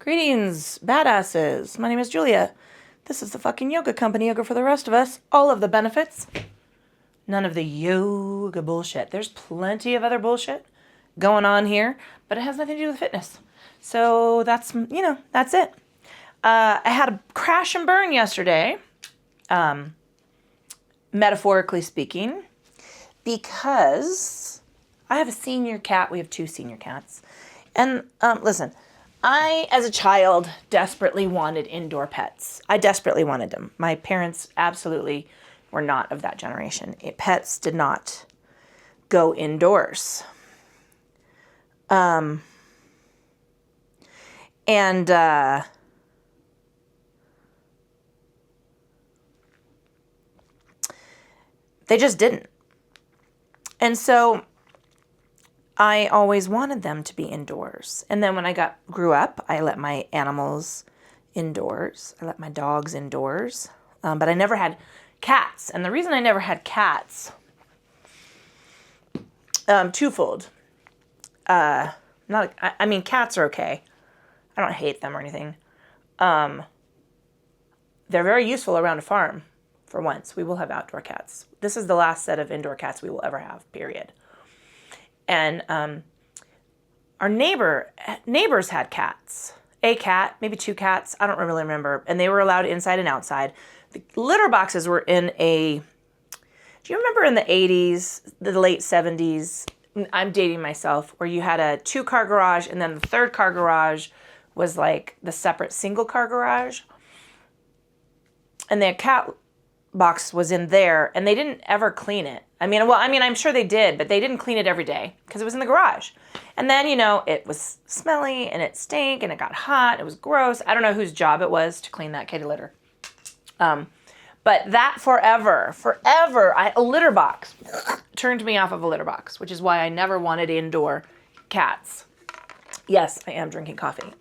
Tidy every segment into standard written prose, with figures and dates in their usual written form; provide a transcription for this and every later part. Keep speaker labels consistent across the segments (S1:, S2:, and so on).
S1: Greetings, badasses. My name is Julia. This is the fucking yoga company, Yoga for the Rest of Us. All of the benefits. None of the yoga bullshit. There's plenty of other bullshit going on here, but it has nothing to do with fitness. So that's it. I had a crash and burn yesterday, metaphorically speaking, because I have a senior cat. We have two senior cats. And listen, I, as a child, desperately wanted indoor pets. I desperately wanted them. My parents absolutely were not of that generation. Pets did not go indoors. And they just didn't. And so I always wanted them to be indoors. And then when I grew up, I let my animals indoors. I let my dogs indoors. But I never had cats. And the reason I never had cats, twofold. Cats are okay. I don't hate them or anything. They're very useful around a farm. For once, we will have outdoor cats. This is the last set of indoor cats we will ever have, period. And our neighbors had cats. A cat, maybe two cats, I don't really remember. And they were allowed inside and outside. The litter boxes were do you remember in the 80s, the late 70s, I'm dating myself, where you had a 2-car garage and then the 3rd car garage was like the separate single car garage. And the cat box was in there and they didn't ever clean it. I'm sure they did, but they didn't clean it every day because it was in the garage. And then, it was smelly and it stank and it got hot. It was gross. I don't know whose job it was to clean that kitty litter. But that forever, a litter box turned me off of a litter box, which is why I never wanted indoor cats. Yes, I am drinking coffee.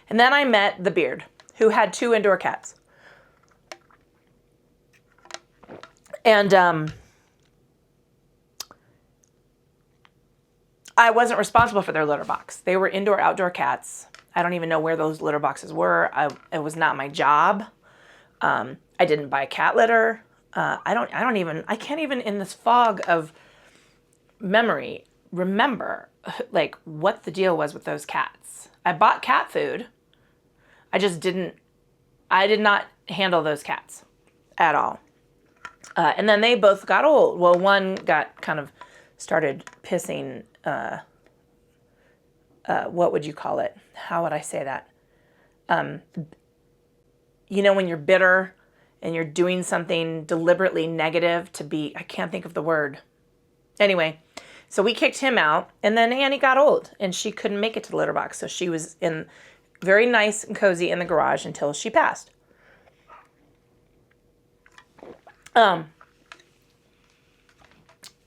S1: And then I met the Beard, who had 2 indoor cats. And I wasn't responsible for their litter box. They were indoor-outdoor cats. I don't even know where those litter boxes were. It was not my job. I didn't buy cat litter. I can't even in this fog of memory remember like what the deal was with those cats. I bought cat food. I did not handle those cats at all. And then they both got old. Well, one got kind of started pissing, what would you call it? How would I say that? When you're bitter and you're doing something deliberately negative I can't think of the word. Anyway, so we kicked him out, and then Annie got old, and she couldn't make it to the litter box. So she was very nice and cozy in the garage until she passed. And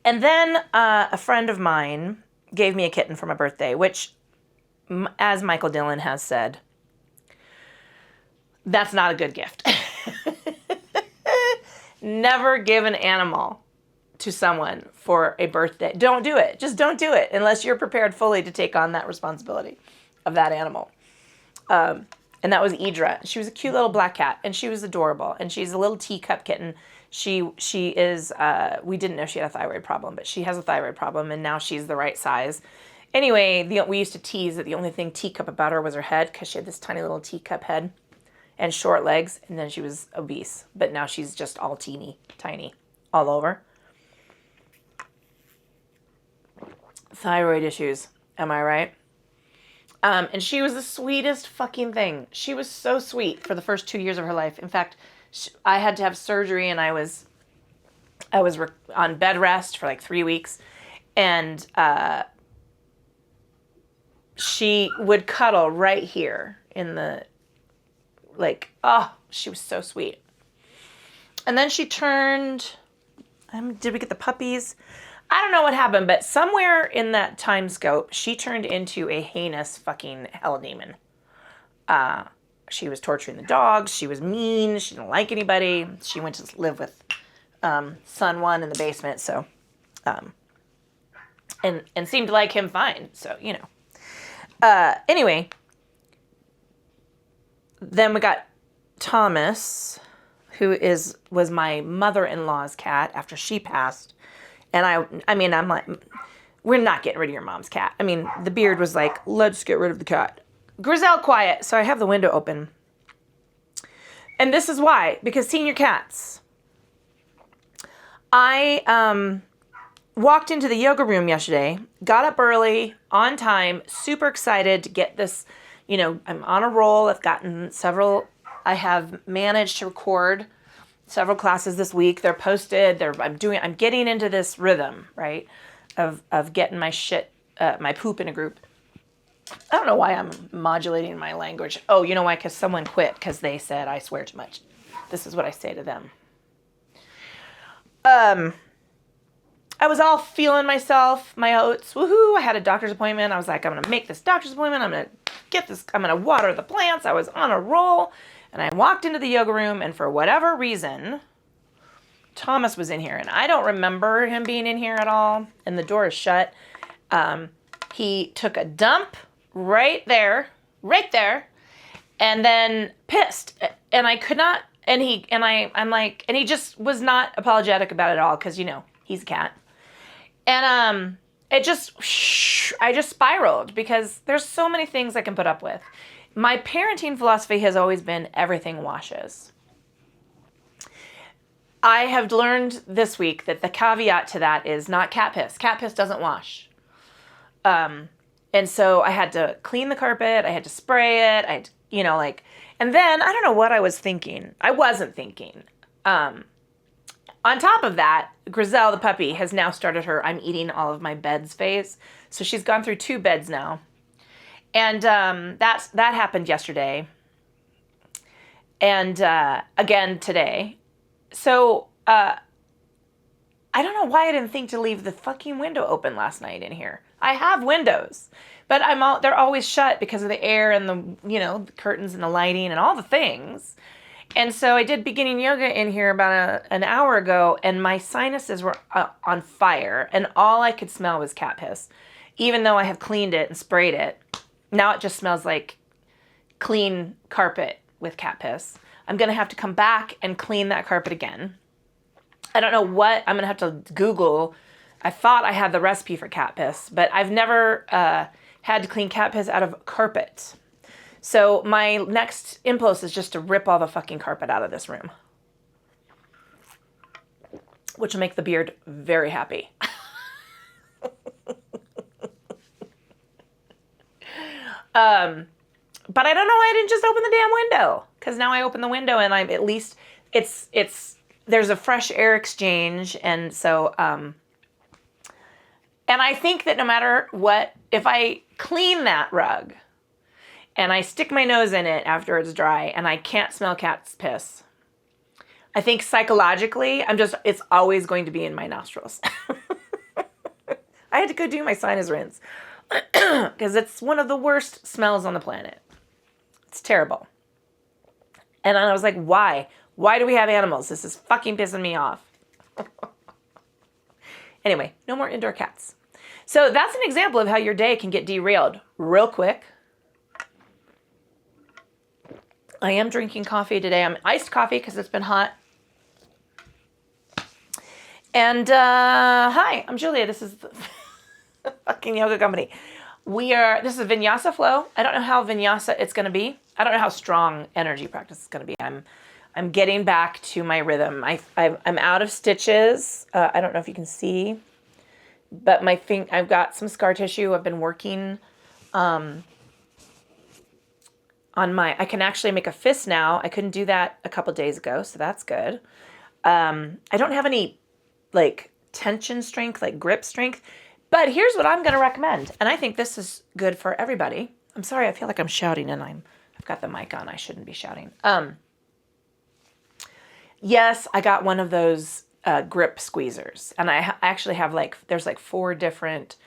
S1: then a friend of mine gave me a kitten for my birthday, which, as Michael Dillon has said, that's not a good gift. Never give an animal to someone for a birthday. Don't do it. Just don't do it unless you're prepared fully to take on that responsibility of that animal. And that was Idra. She was a cute little black cat, and she was adorable. And she's a little teacup kitten. She is, we didn't know she had a thyroid problem, but she has a thyroid problem, and now she's the right size. Anyway, we used to tease that the only thing teacup about her was her head, because she had this tiny little teacup head and short legs, and then she was obese. But now she's just all teeny, tiny, all over. Thyroid issues, am I right? And she was the sweetest fucking thing. She was so sweet for the first 2 years of her life. In fact, I had to have surgery, and I was on bed rest for like 3 weeks, and she would cuddle right here in the, she was so sweet. And then she turned, did we get the puppies? I don't know what happened, but somewhere in that time scope, she turned into a heinous fucking hell demon. She was torturing the dogs. She was mean. She didn't like anybody. She went to live with son one in the basement. So, and seemed to like him fine. So, Anyway, Then we got Thomas, who was my mother-in-law's cat after she passed. And I'm like, we're not getting rid of your mom's cat. I mean, the beard was like, let's get rid of the cat. Grizel quiet, so I have the window open. And this is why, because senior cats. I walked into the yoga room yesterday, got up early, on time, super excited to get this, I'm on a roll. I have managed to record several classes this week. They're posted. I'm getting into this rhythm, right, of getting my poop in a group. I don't know why I'm modulating my language. Oh, you know why? Because someone quit because they said I swear too much. This is what I say to them. I was all feeling myself, my oats. Woohoo! I had a doctor's appointment. I was like, I'm going to make this doctor's appointment. I'm going to water the plants. I was on a roll. And I walked into the yoga room, and for whatever reason, Thomas was in here. And I don't remember him being in here at all. And the door is shut. He took a dump right there, and then pissed. And I could not, and he just was not apologetic about it all, because, he's a cat. And I just spiraled, because there's so many things I can put up with. My parenting philosophy has always been everything washes. I have learned this week that the caveat to that is not cat piss. Cat piss doesn't wash. And so I had to clean the carpet. I had to spray it. And then I don't know what I was thinking. I wasn't thinking. On top of that, Grizel, the puppy, has now started her I'm eating all of my beds phase. So she's gone through 2 beds now. And that happened yesterday. And again today. So I don't know why I didn't think to leave the fucking window open last night in here. I have windows, but they're always shut because of the air and the curtains and the lighting and all the things. And so I did beginning yoga in here about an hour ago, and my sinuses were on fire, and all I could smell was cat piss. Even though I have cleaned it and sprayed it, now it just smells like clean carpet with cat piss. I'm going to have to come back and clean that carpet again. I don't know what, I'm going to have to Google. I thought I had the recipe for cat piss, but I've never had to clean cat piss out of carpet. So my next impulse is just to rip all the fucking carpet out of this room, which will make the beard very happy. But I don't know why I didn't just open the damn window, because now I open the window and I'm at least there's a fresh air exchange. And so, and I think that no matter what, if I clean that rug and I stick my nose in it after it's dry and I can't smell cat's piss, I think psychologically, it's always going to be in my nostrils. I had to go do my sinus rinse because it's one of the worst smells on the planet. It's terrible. And I was like, why? Why do we have animals? This is fucking pissing me off. Anyway, no more indoor cats. So that's an example of how your day can get derailed real quick. I am drinking coffee today. I'm iced coffee because it's been hot. And hi, I'm Julia. This is the fucking yoga company. This is Vinyasa flow. I don't know how Vinyasa it's going to be. I don't know how strong energy practice is going to be. I'm getting back to my rhythm. I'm out of stitches. I don't know if you can see, but I've got some scar tissue. I've been working I can actually make a fist now. I couldn't do that a couple days ago, so that's good. I don't have any tension strength, grip strength, but here's what I'm going to recommend. And I think this is good for everybody. I'm sorry. I feel like I'm shouting and I've got the mic on. I shouldn't be shouting. Yes, I got one of those grip squeezers, and I actually have there's 4 different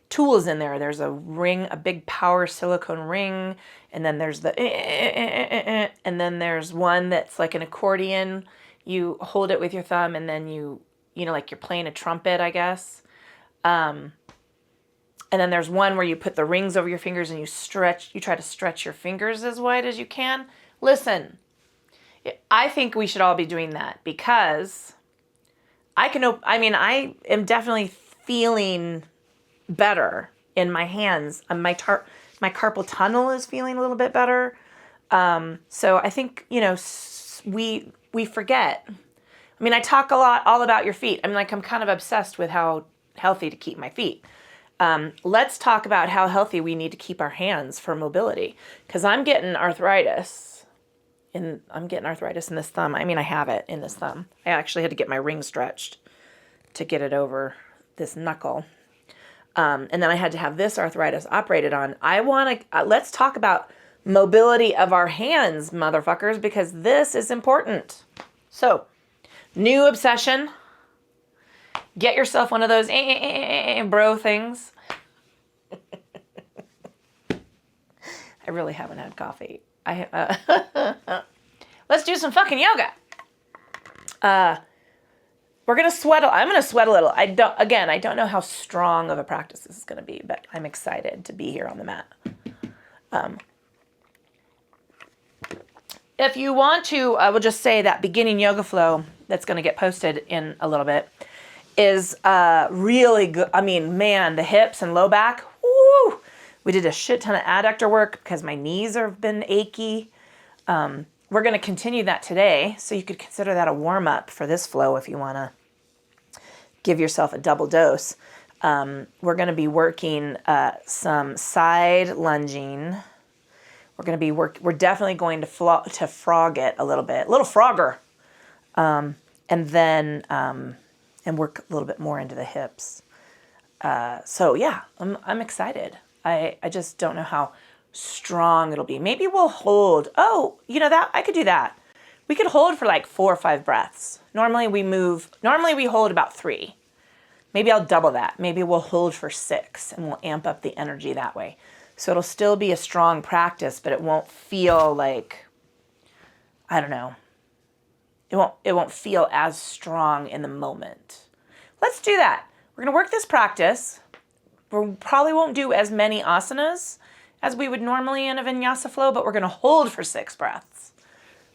S1: tools in there. There's a ring, a big power silicone ring, and then there's and then there's one that's like an accordion. You hold it with your thumb, and then like you're playing a trumpet, I guess. And then there's one where you put the rings over your fingers and you try to stretch your fingers as wide as you can. Listen, I think we should all be doing that because I am definitely feeling better in my hands. My carpal tunnel is feeling a little bit better. So I think, we forget. I mean, I talk a lot all about your feet. I'm kind of obsessed with how healthy to keep my feet. Let's talk about how healthy we need to keep our hands for mobility. Because I'm getting arthritis in this thumb. I mean, I have it in this thumb. I actually had to get my ring stretched to get it over this knuckle. And then I had to have this arthritis operated on. Let's talk about mobility of our hands, motherfuckers, because this is important. So, new obsession. Get yourself one of those bro things. I really haven't had coffee. Let's do some fucking yoga. We're going to sweat. I'm going to sweat a little. I don't know how strong of a practice this is going to be, but I'm excited to be here on the mat. If you want to, I will just say that beginning yoga flow that's going to get posted in a little bit is really good. I mean, man, the hips and low back, woo! We did a shit ton of adductor work because my knees have been achy. We're going to continue that today, so you could consider that a warm-up for this flow if you want to give yourself a double dose. We're going to be working some side lunging. We're definitely going to frog it a little bit, a little frogger, and then and work a little bit more into the hips. So yeah, I'm excited. I just don't know how strong it'll be. Maybe we'll hold. Oh, that I could do that. We could hold for like 4 or 5 breaths. Normally we hold about 3. Maybe I'll double that. Maybe we'll hold for 6 and we'll amp up the energy that way. So it'll still be a strong practice, but it won't feel like, I don't know. It won't feel as strong in the moment. Let's do that. We're going to work this practice. We probably won't do as many asanas as we would normally in a vinyasa flow, but we're going to hold for 6 breaths.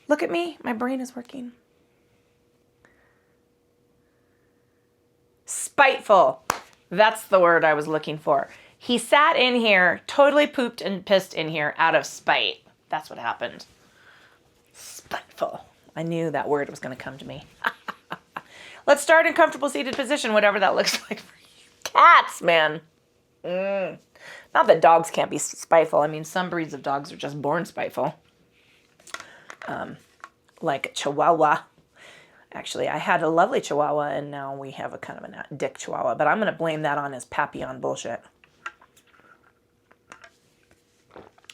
S1: Look at me. My brain is working. Spiteful. That's the word I was looking for. He sat in here, totally pooped and pissed in here out of spite. That's what happened. Spiteful. I knew that word was going to come to me. Let's start in comfortable seated position, whatever that looks like for you. Cats, man. Not that dogs can't be spiteful. I mean, some breeds of dogs are just born spiteful. Like a Chihuahua. Actually, I had a lovely Chihuahua, and now we have a kind of a dick Chihuahua. But I'm going to blame that on his Papillon bullshit.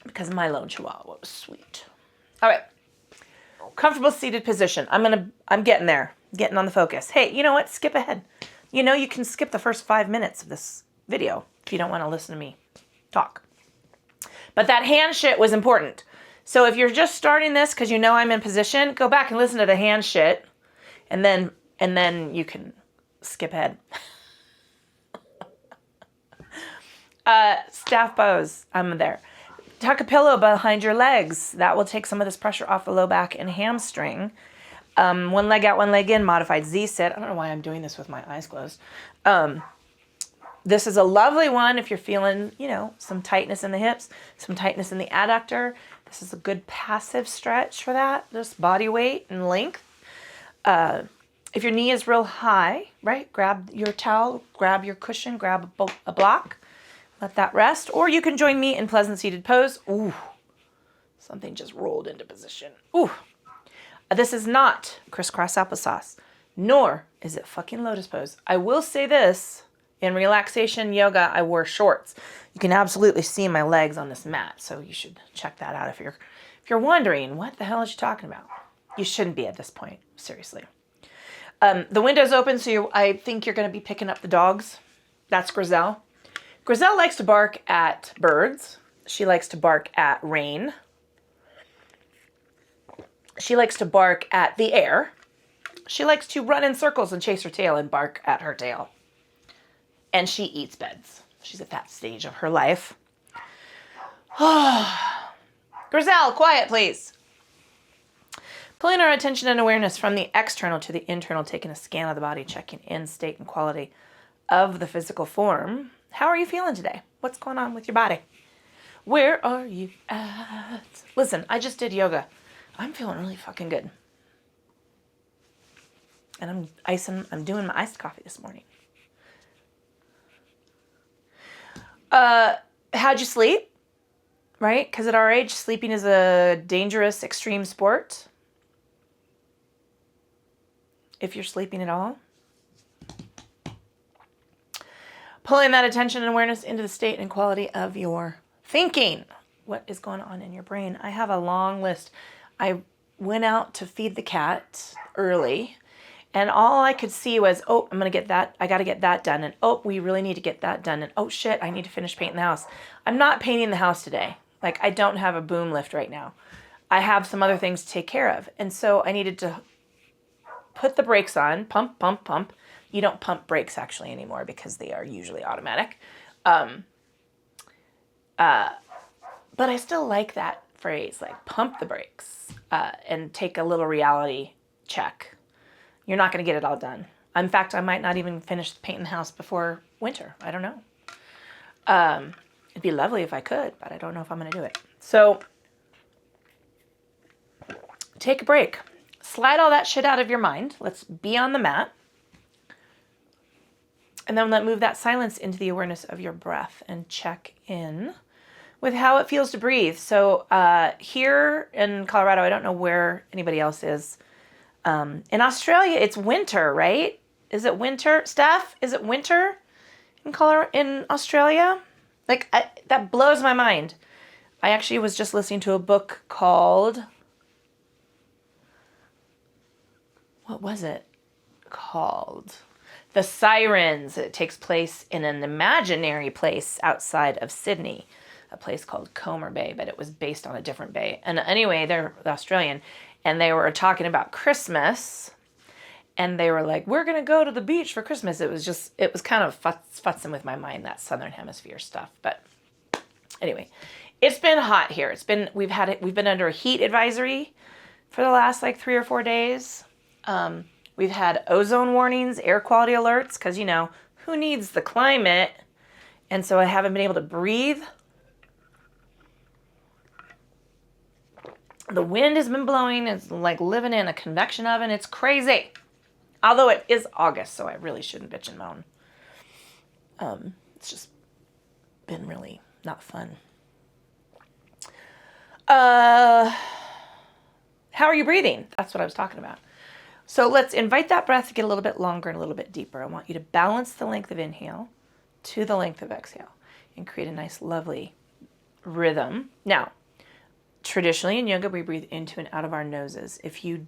S1: Because my lone Chihuahua was sweet. All right. Comfortable seated position. I'm getting there. Getting on the focus. Hey, you know what? Skip ahead. You can skip the first 5 minutes of this video if you don't want to listen to me talk. But that hand shit was important. So if you're just starting this because I'm in position, go back and listen to the hand shit. And then you can skip ahead. Staff pose. I'm there. Tuck a pillow behind your legs. That will take some of this pressure off the low back and hamstring. One leg out, one leg in, modified Z-sit. I don't know why I'm doing this with my eyes closed. This is a lovely one if you're feeling, some tightness in the hips, some tightness in the adductor. This is a good passive stretch for that. Just body weight and length. If your knee is real high, right, grab your towel, grab your cushion, grab a block. Let that rest. Or you can join me in pleasant seated pose. Ooh, something just rolled into position. Ooh. This is not crisscross applesauce, nor is it fucking lotus pose. I will say this, in relaxation yoga, I wore shorts. You can absolutely see my legs on this mat, so you should check that out if you're wondering, what the hell is she talking about? You shouldn't be at this point, seriously. The window's open, so I think you're going to be picking up the dogs. That's Grizel. Grizel likes to bark at birds. She likes to bark at rain. She likes to bark at the air. She likes to run in circles and chase her tail and bark at her tail. And she eats beds. She's at that stage of her life. Grizel, quiet, please. Pulling our attention and awareness from the external to the internal, taking a scan of the body, checking in state and quality of the physical form. How are you feeling today? What's going on with your body? Where are you at? Listen, I just did yoga. I'm feeling really fucking good. And I'm doing my iced coffee this morning. How'd you sleep? Right? Because at our age, sleeping is a dangerous, extreme sport. If you're sleeping at all. Pulling that attention and awareness into the state and quality of your thinking. What is going on in your brain? I have a long list. I went out to feed the cat early, and all I could see was, oh, I'm going to get that. I got to get that done. And oh, we really need to get that done. And oh shit, I need to finish painting the house. I'm not painting the house today. Like, I don't have a boom lift right now. I have some other things to take care of. And so I needed to put the brakes on, pump, pump, pump. You don't pump brakes actually anymore because they are usually automatic. But I still like that phrase, like pump the brakes and take a little reality check. You're not going to get it all done. In fact, I might not even finish painting the house before winter. I don't know. It'd be lovely if I could, but I don't know if I'm going to do it. So take a break. Slide all that shit out of your mind. Let's be on the mat. And then move that silence into the awareness of your breath and check in with how it feels to breathe. So here in Colorado, I don't know where anybody else is. In Australia, it's winter, right? Is it winter? Steph, is it winter in Colorado, in Australia? Like, that blows my mind. I actually was just listening to a book called... What was it called? The Sirens. It takes place in an imaginary place outside of Sydney, a place called Comer Bay, but it was based on a different bay. And anyway, they're Australian, and they were talking about Christmas, and they were like, we're going to go to the beach for Christmas. It was kind of futzing with my mind, that Southern Hemisphere stuff. But anyway, it's been hot here. We've been under a heat advisory for the last like 3 or 4 days. We've had ozone warnings, air quality alerts, because, who needs the climate? And so I haven't been able to breathe. The wind has been blowing. It's like living in a convection oven. It's crazy. Although it is August, so I really shouldn't bitch and moan. It's just been really not fun. How are you breathing? That's what I was talking about. So let's invite that breath to get a little bit longer and a little bit deeper. I want you to balance the length of inhale to the length of exhale and create a nice, lovely rhythm. Now, traditionally in yoga, we breathe into and out of our noses. If you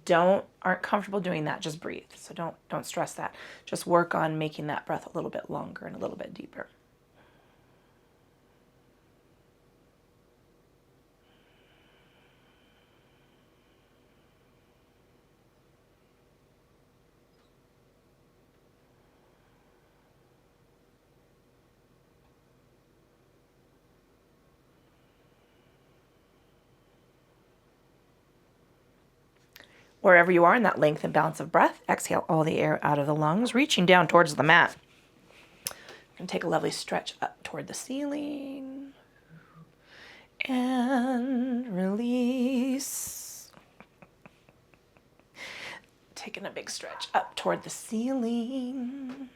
S1: aren't comfortable doing that, just breathe. So don't stress that. Just work on making that breath a little bit longer and a little bit deeper. Wherever you are in that length and balance of breath, exhale all the air out of the lungs, reaching down towards the mat. And take a lovely stretch up toward the ceiling. And release. Taking a big stretch up toward the ceiling.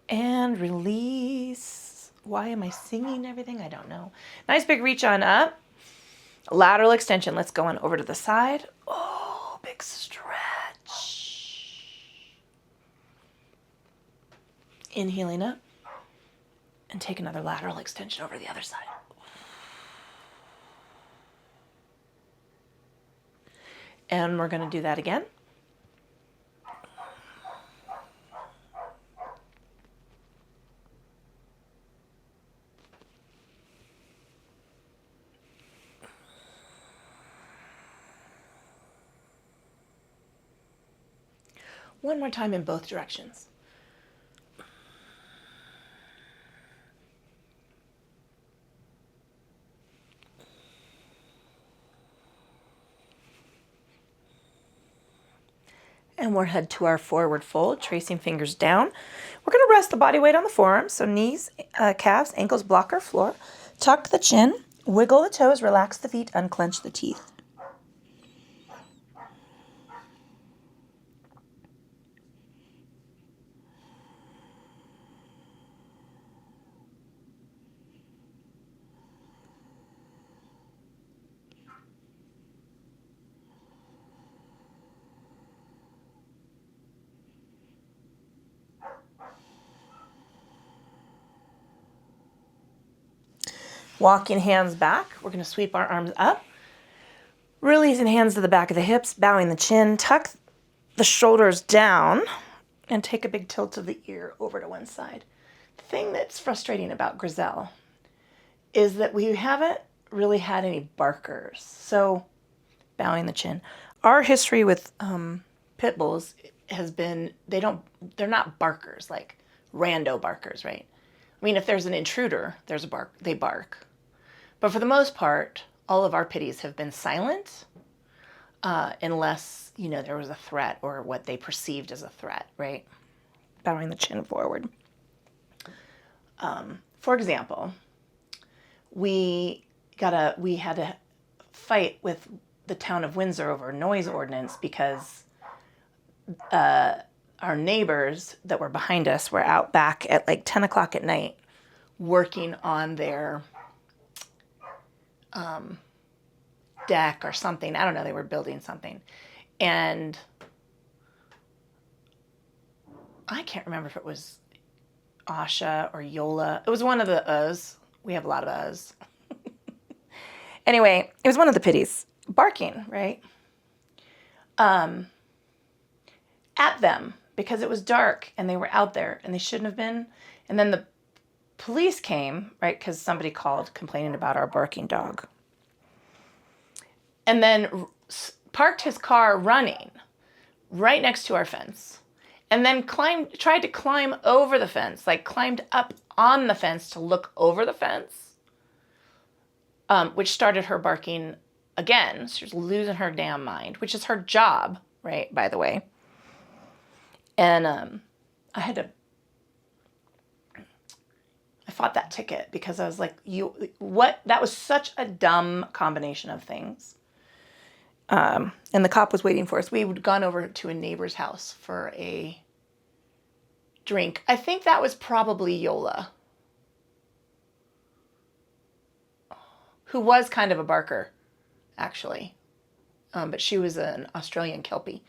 S1: And release. Why am I singing everything? I don't know. Nice big reach on up. Lateral extension. Let's go on over to the side. Oh, big stretch. Inhaling up. And take another lateral extension over to the other side. And we're going to do that again. One more time in both directions. And we'll head to our forward fold, tracing fingers down. We're going to rest the body weight on the forearms, so knees, calves, ankles block our floor. Tuck the chin, wiggle the toes, relax the feet, unclench the teeth. Walking hands back, we're going to sweep our arms up. Releasing hands to the back of the hips, bowing the chin, tuck the shoulders down, and take a big tilt of the ear over to one side. The thing that's frustrating about Griselle is that we haven't really had any barkers. So, bowing the chin. Our history with pit bulls has been, they're not barkers, like rando barkers, right? I mean, if there's an intruder, there's a bark, they bark. But for the most part, all of our pitties have been silent, unless, there was a threat or what they perceived as a threat, right? Bowing the chin forward. For example, we had to fight with the town of Windsor over a noise ordinance because our neighbors that were behind us were out back at like 10 o'clock at night working on their deck or something. I don't know. They were building something. And I can't remember if it was Asha or Yola. It was one of the Us. We have a lot of Us. Anyway, it was one of the pitties barking, right? At them because it was dark and they were out there and they shouldn't have been. And then the police came, right, because somebody called complaining about our barking dog. And then parked his car running right next to our fence. And then tried to climb over the fence, like climbed up on the fence to look over the fence, which started her barking again. She was losing her damn mind, which is her job, right, by the way. And I fought that ticket because I was like, what? That was such a dumb combination of things. And the cop was waiting for us. We had gone over to a neighbor's house for a drink. I think that was probably Yola, who was kind of a barker, actually. But she was an Australian Kelpie.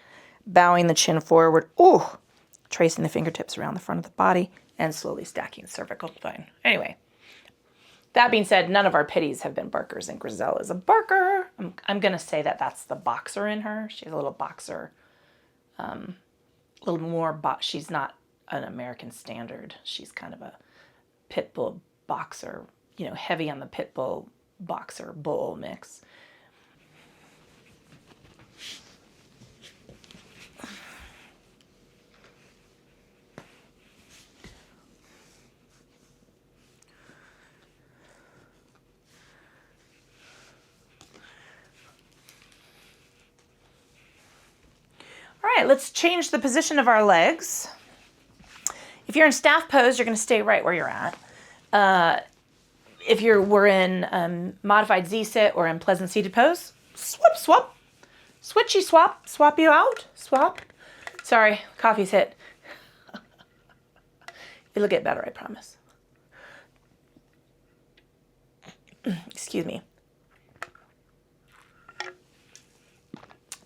S1: Bowing the chin forward. Ooh. Tracing the fingertips around the front of the body and slowly stacking cervical spine. Anyway, that being said, none of our pitties have been barkers, and Griselle is a barker. I'm going to say that that's the boxer in her. She's a little boxer. A little more, she's not an American standard. She's kind of a pit bull boxer, heavy on the pit bull boxer bull mix. All right, let's change the position of our legs. If you're in staff pose, you're going to stay right where you're at. If we're in modified Z-sit or in pleasant seated pose, swap, switchy swap you out, swap. Sorry, coffee's hit. It'll get better, I promise. Excuse me.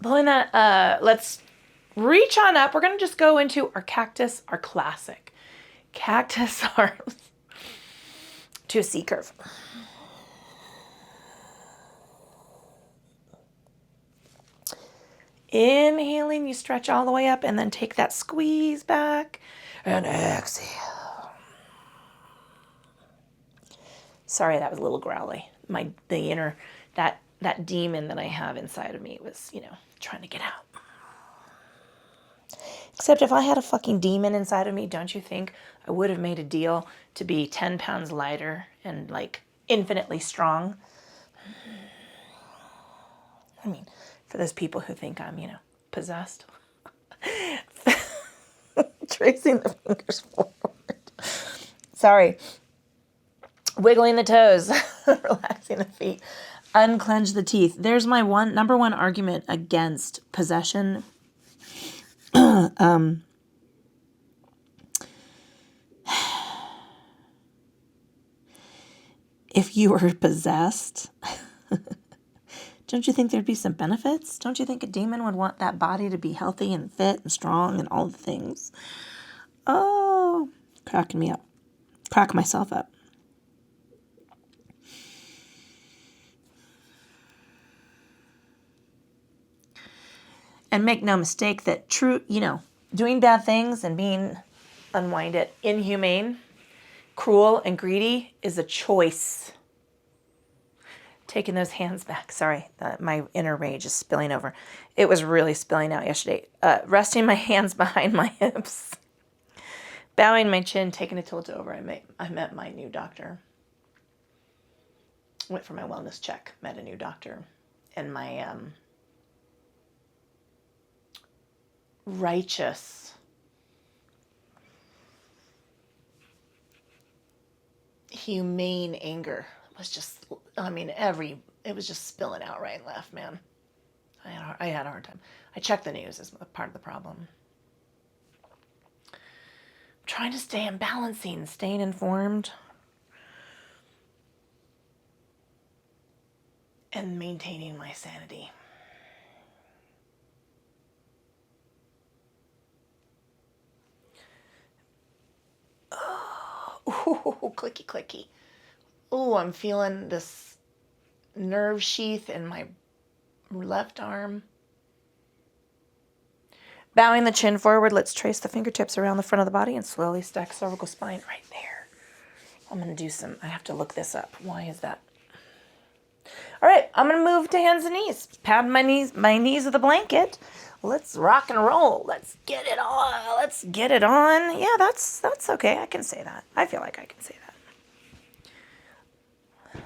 S1: Pulling that, let's reach on up. We're going to just go into our cactus, our classic cactus arms to a C curve. Inhaling, you stretch all the way up and then take that squeeze back and exhale. Sorry, that was a little growly. That demon that I have inside of me was, trying to get out. Except if I had a fucking demon inside of me, don't you think I would have made a deal to be 10 pounds lighter and like infinitely strong? I mean, for those people who think I'm, possessed. Tracing the fingers forward. Sorry. Wiggling the toes. Relaxing the feet. Unclench the teeth. There's my number one argument against possession. If you were possessed, don't you think there'd be some benefits? Don't you think a demon would want that body to be healthy and fit and strong and all the things? Oh, cracking me up. Crack myself up. And make no mistake that doing bad things and being unwinded, inhumane, cruel, and greedy is a choice. Taking those hands back. Sorry, my inner rage is spilling over. It was really spilling out yesterday. Resting my hands behind my hips. Bowing my chin, taking a tilt over. I met my new doctor. Went for my wellness check. Met a new doctor. And my righteous, humane anger was just, it was just spilling out right and left, man. I had a hard time. I checked the news as part of the problem. I'm trying to stay in balancing, staying informed, and maintaining my sanity. Ooh, clicky, clicky. Ooh, I'm feeling this nerve sheath in my left arm. Bowing the chin forward, let's trace the fingertips around the front of the body and slowly stack cervical spine right there. I'm going to do I have to look this up. Why is that? All right, I'm going to move to hands and knees. Pad my knees with a blanket. Let's rock and roll. Let's get it on. Let's get it on. Yeah, that's okay. I can say that. I feel like I can say that.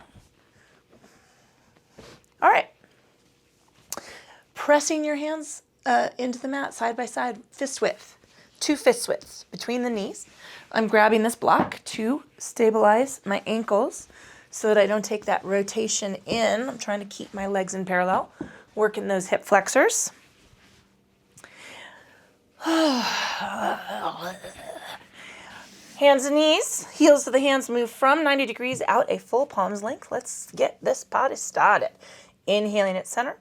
S1: All right. Pressing your hands into the mat side by side, fist width. 2 fist widths between the knees. I'm grabbing this block to stabilize my ankles so that I don't take that rotation in. I'm trying to keep my legs in parallel, working those hip flexors. Hands and knees, heels of the hands move from 90 degrees out a full palm's length. Let's get this party started. Inhaling at center.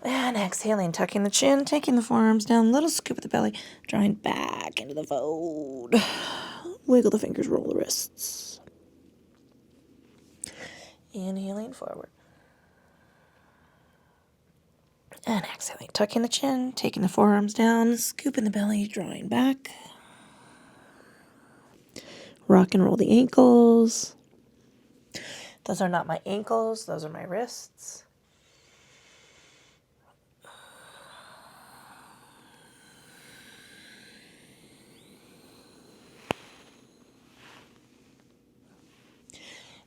S1: And exhaling, tucking the chin, taking the forearms down, little scoop of the belly, drawing back into the fold. Wiggle the fingers, roll the wrists. Inhaling forward. And exhaling, tucking the chin, taking the forearms down, scooping the belly, drawing back. Rock and roll the ankles. Those are not my ankles, those are my wrists.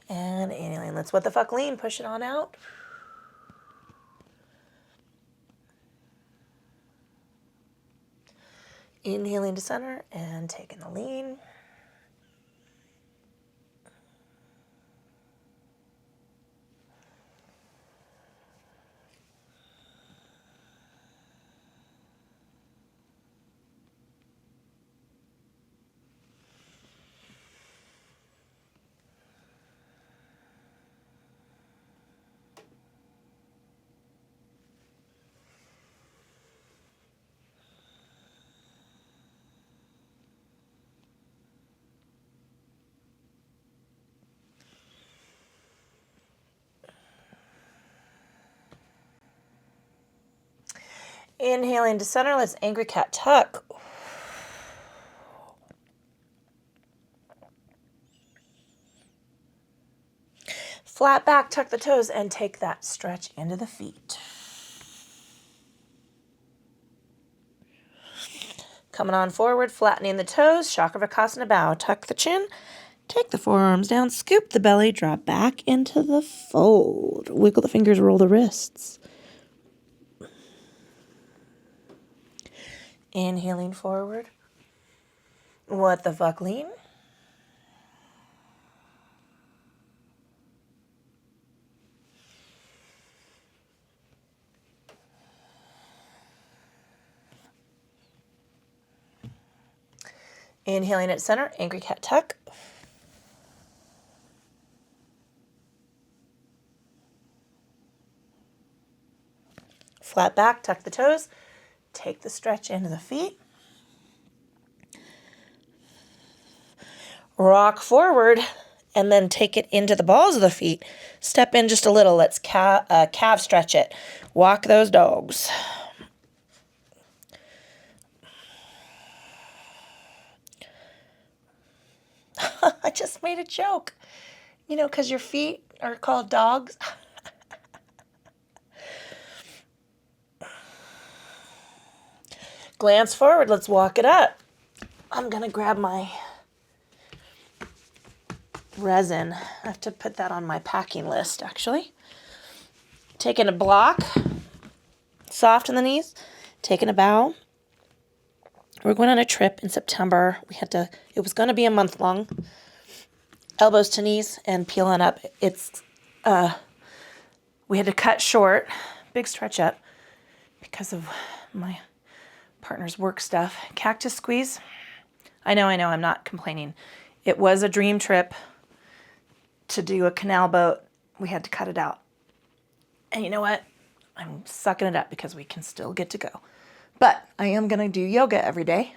S1: And inhaling, let's what the fuck lean, push it on out. Inhaling to center and taking the lean. Inhaling to center, let's angry cat tuck. Flat back, tuck the toes, and take that stretch into the feet. Coming on forward, flattening the toes, Chakravarkasana bow. Tuck the chin, take the forearms down, scoop the belly, drop back into the fold. Wiggle the fingers, roll the wrists. Inhaling forward. What the fuck, lean. Inhaling at center, angry cat tuck. Flat back, tuck the toes. Take the stretch into the feet. Rock forward and then take it into the balls of the feet. Step in just a little. Let's calf stretch it. Walk those dogs. I just made a joke. You know, because your feet are called dogs. Glance forward. Let's walk it up. I'm going to grab my resin. I have to put that on my packing list, actually. Taking a block. Soft in the knees. Taking a bow. We're going on a trip in September. It was going to be a month long. Elbows to knees and peeling up. We had to cut short, big stretch up because of my partner's work stuff. Cactus squeeze. I know, I'm not complaining. It was a dream trip to do a canal boat. We had to cut it out. And you know what? I'm sucking it up because we can still get to go. But I am going to do yoga every day.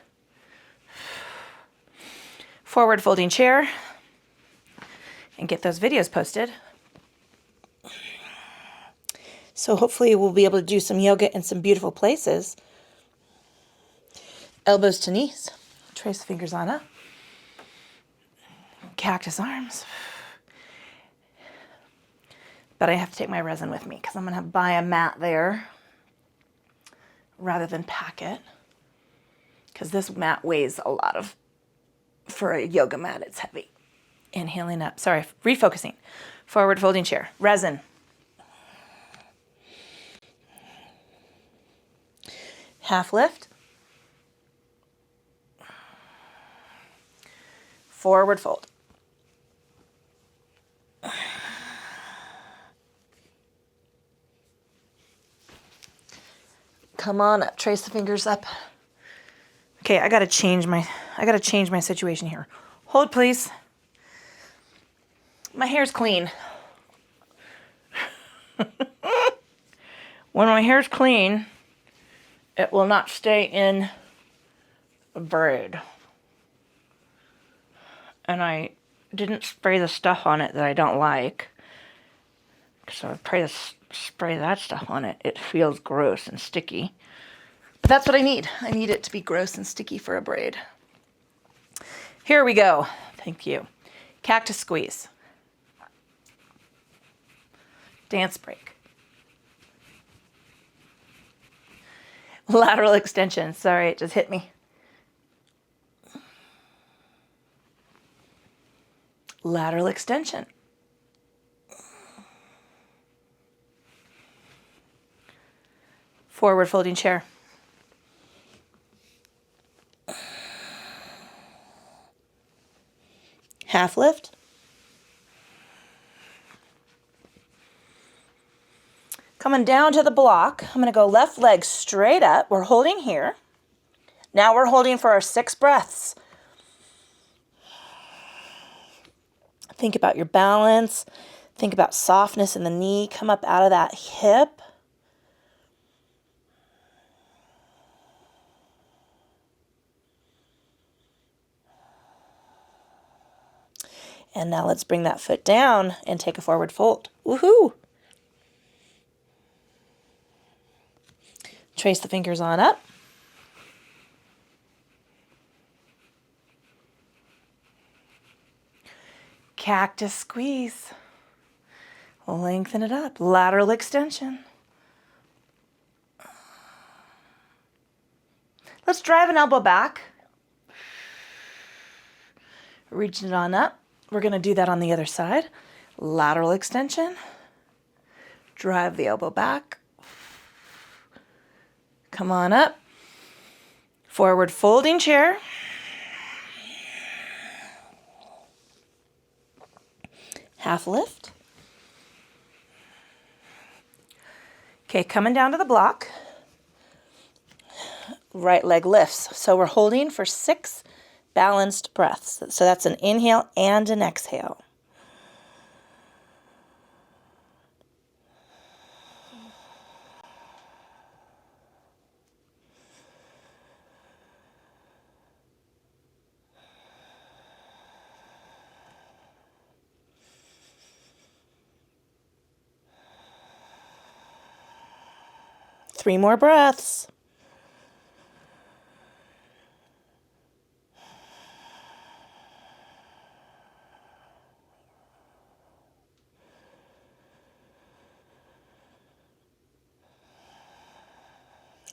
S1: Forward folding chair. And get those videos posted. So hopefully we'll be able to do some yoga in some beautiful places. Elbows to knees. Trace the fingers on up. Cactus arms. But I have to take my resin with me because I'm going to buy a mat there rather than pack it. Because this mat weighs a lot for a yoga mat, it's heavy. Inhaling up. Sorry, refocusing. Forward folding chair. Resin. Half lift. Forward fold. Come on up. Trace the fingers up. Okay, I gotta change my situation here. Hold, please. My hair's clean. When my hair's clean, it will not stay in a braid. And I didn't spray the stuff on it that I don't like. So I spray that stuff on it. It feels gross and sticky. But that's what I need. I need it to be gross and sticky for a braid. Here we go. Thank you. Cactus squeeze. Dance break. Lateral extension. Sorry, it just hit me. Lateral extension. Forward folding chair. Half lift. Coming down to the block, I'm going to go left leg straight up. We're holding here. Now we're holding for our 6 breaths. Think about your balance. Think about softness in the knee. Come up out of that hip. And now let's bring that foot down and take a forward fold. Woohoo! Trace the fingers on up. Cactus squeeze. Lengthen it up. Lateral extension. Let's drive an elbow back. Reaching it on up. We're going to do that on the other side. Lateral extension. Drive the elbow back. Come on up. Forward folding chair. Half lift. Okay, coming down to the block. Right leg lifts. So we're holding for 6 balanced breaths. So that's an inhale and an exhale. Three more breaths.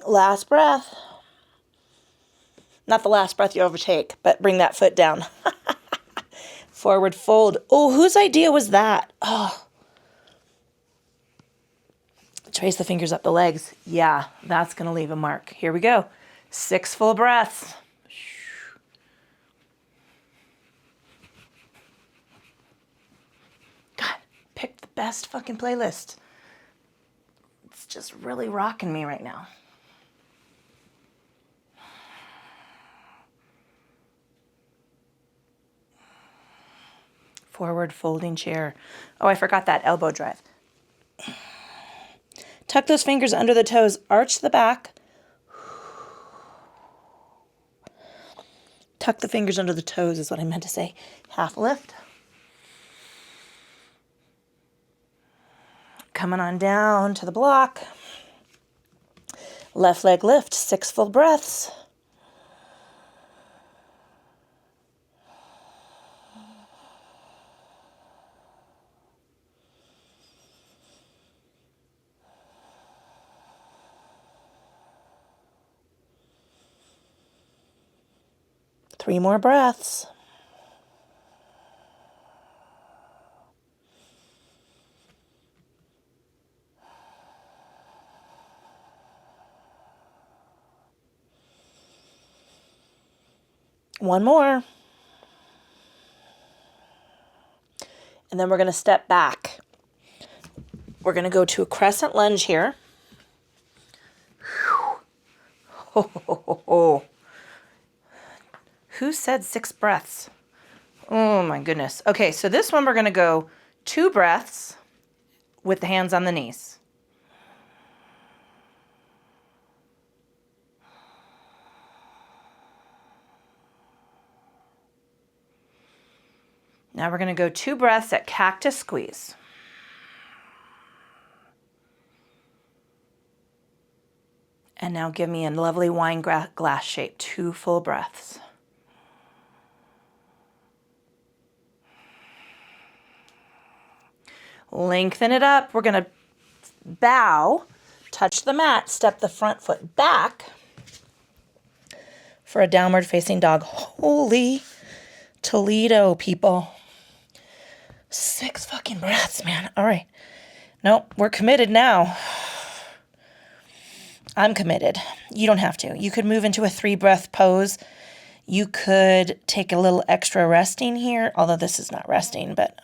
S1: Last breath. Not the last breath you overtake, but bring that foot down. Forward fold. Oh, whose idea was that? Oh. Trace the fingers up the legs. Yeah, that's going to leave a mark. Here we go. 6 full breaths. God, picked the best fucking playlist. It's just really rocking me right now. Forward folding chair. Oh, I forgot that elbow drive. Tuck those fingers under the toes. Arch the back. Tuck the fingers under the toes is what I meant to say. Half lift. Coming on down to the block. Left leg lift. 6 full breaths. Three more breaths. One more. And then we're going to step back. We're going to go to a crescent lunge here. Ho, ho, ho, ho. Who said 6 breaths? Oh my goodness. Okay, so this one we're going to go 2 breaths with the hands on the knees. Now we're going to go 2 breaths at cactus squeeze. And now give me a lovely wine glass shape, 2 full breaths. Lengthen it up. We're going to bow, touch the mat, step the front foot back for a downward facing dog. Holy Toledo, people. 6 fucking breaths, man. All right. Nope, we're committed now. I'm committed. You don't have to. You could move into a 3-breath pose. You could take a little extra resting here, although this is not resting, but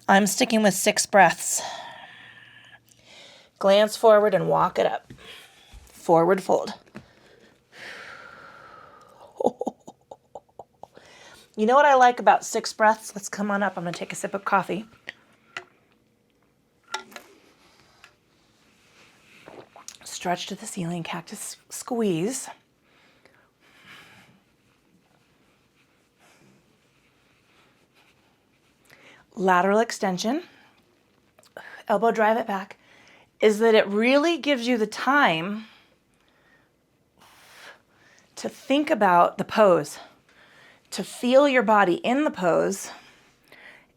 S1: I'm sticking with 6 breaths. Glance forward and walk it up. Forward fold. You know what I like about 6 breaths? Let's come on up. I'm going to take a sip of coffee. Stretch to the ceiling, cactus squeeze. Lateral extension, elbow drive it back, is that it really gives you the time to think about the pose, to feel your body in the pose,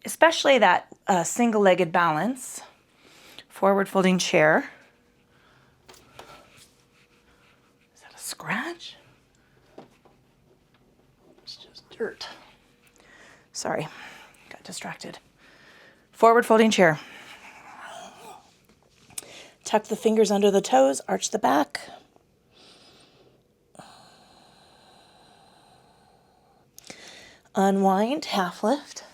S1: especially that single-legged balance, forward folding chair. Is that a scratch? It's just dirt. Sorry, got distracted. Forward folding chair. Tuck the fingers under the toes, arch the back. Unwind, half lift.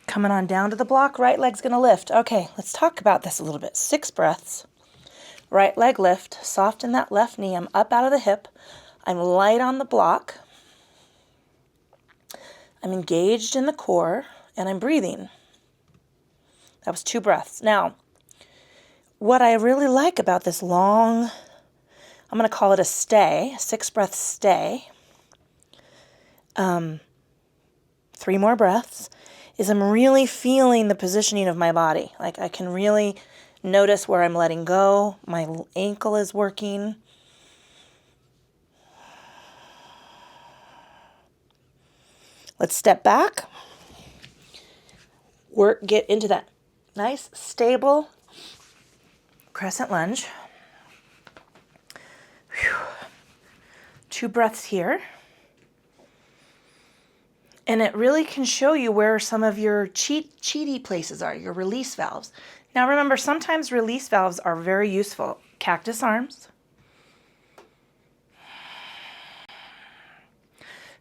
S1: Coming on down to the block, right leg's gonna lift. Okay, let's talk about this a little bit. 6 breaths. Right leg lift, soften that left knee. I'm up out of the hip. I'm light on the block. I'm engaged in the core, and I'm breathing. That was 2 breaths. Now, what I really like about this long, I'm going to call it a stay, a 6-breath stay, 3 more breaths, is I'm really feeling the positioning of my body. Like I can really notice where I'm letting go. My ankle is working. Let's step back. Get into that nice, stable crescent lunge. Whew. 2 breaths here. And it really can show you where some of your cheaty places are, your release valves. Now remember, sometimes release valves are very useful. Cactus arms.